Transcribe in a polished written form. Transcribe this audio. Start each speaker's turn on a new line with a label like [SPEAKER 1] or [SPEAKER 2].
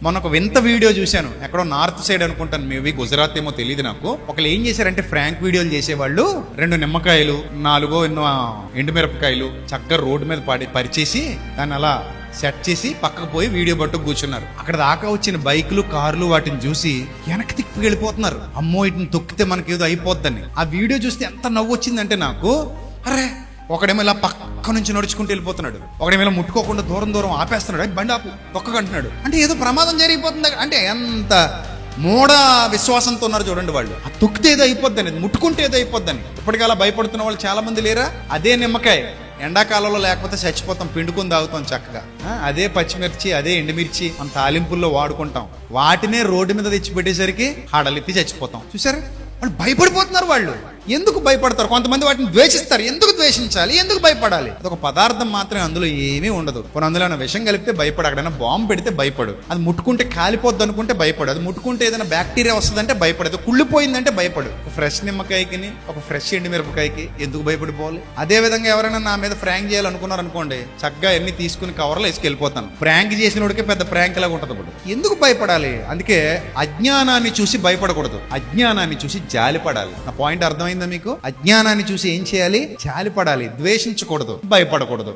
[SPEAKER 1] మొన్న ఒక వింత వీడియో చూశాను, ఎక్కడో నార్త్ సైడ్ అనుకుంటాను, మేబీ గుజరాత్ ఏమో తెలియదు నాకు. ఒకళ్ళు ఏం చేశారంటే ఫ్రాంక్ వీడియోలు చేసేవాళ్ళు 2 నిమ్మకాయలు 4 ఎన్నో ఎండుమిరపకాయలు చక్కగా రోడ్డు మీద పరిచేసి దాన్ని అలా సెట్ చేసి పక్కకు పోయి వీడియో పట్టు కూర్చున్నారు. అక్కడ దాకా వచ్చిన బైకులు కార్లు వాటిని చూసి వెనక్కి తిప్పి వెళ్ళిపోతున్నారు. అమ్మో వీటిని తొక్కితే మనకి ఏదో అయిపోద్దని. ఆ వీడియో చూస్తే ఎంత నవ్వు వచ్చిందంటే నాకు, అరే ఒకడేమో ఇలా పక్క నుంచి నడుచుకుంటూ వెళ్ళిపోతున్నాడు, ఒకడేమో ఇలా ముట్టుకోకుండా దూరం దూరం ఆపేస్తున్నాడు, బండి ఆపు తొక్కకంటున్నాడు. అంటే ఏదో ప్రమాదం జరిగిపోతుంది. అంటే ఎంత మూఢ విశ్వాసంతో ఉన్నారు చూడండి వాళ్ళు. ఆ తొక్కితే ఏదో అయిపోద్దని, ముట్టుకుంటే ఏదో అయిపోద్దని. ఇప్పటికీ అలా భయపడుతున్న వాళ్ళు చాలా మంది లేరా? అదే నిమ్మకాయ ఎండాకాలంలో లేకపోతే చచ్చిపోతాం, పిండుకుని తాగుతాం చక్కగా. అదే పచ్చిమిర్చి అదే ఎండుమిర్చి మన తాలింపుల్లో వాడుకుంటాం. వాటినే రోడ్డు మీద తెచ్చిపెట్టేసరికి హడలెత్తి చచ్చిపోతాం. చూసారా, వాళ్ళు భయపడిపోతున్నారు. వాళ్ళు ఎందుకు భయపడతారు? కొంతమంది వాటిని ద్వేషిస్తారు. ఎందుకు ద్వేషించాలి? ఎందుకు భయపడాలి? అదొక పదార్థం మాత్రమే, అందులో ఏమీ ఉండదు. అందులో ఏమైనా విషం కలిపితే భయపడు, అక్కడైనా బాంబు పెడితే భయపడు, అది ముట్టుకుంటే కాలిపోద్ది అనుకుంటే భయపడు, అది ముట్టుకుంటే ఏదైనా బ్యాక్టీరియా వస్తుందంటే భయపడదు, కుళ్ళిపోయిందంటే భయపడు. ఒక ఫ్రెష్ నిమ్మకాయకి ఒక ఫ్రెష్ ఎండుమిరపకాయకి ఎందుకు భయపడిపోవాలి? అదే విధంగా ఎవరైనా నా మీద ఫ్రాంక్ చేయాలనుకున్నారు అనుకోండి, చక్కగా ఎన్ని తీసుకుని కవర్లో వేసుకెళ్ళిపోతాను. ఫ్రాంక్ చేసిన వాడికి పెద్ద ఫ్రాంక్ లాగా ఉంటుంది. ఇప్పుడు ఎందుకు భయపడాలి? అందుకే అజ్ఞానాన్ని చూసి భయపడకూడదు, అజ్ఞానాన్ని చూసి జాలిపడాలి. నా పాయింట్ అర్థమైందా మీకు? అజ్ఞానాన్ని చూసి ఏం చేయాలి? జాలిపడాలి, ద్వేషించకూడదు, భయపడకూడదు.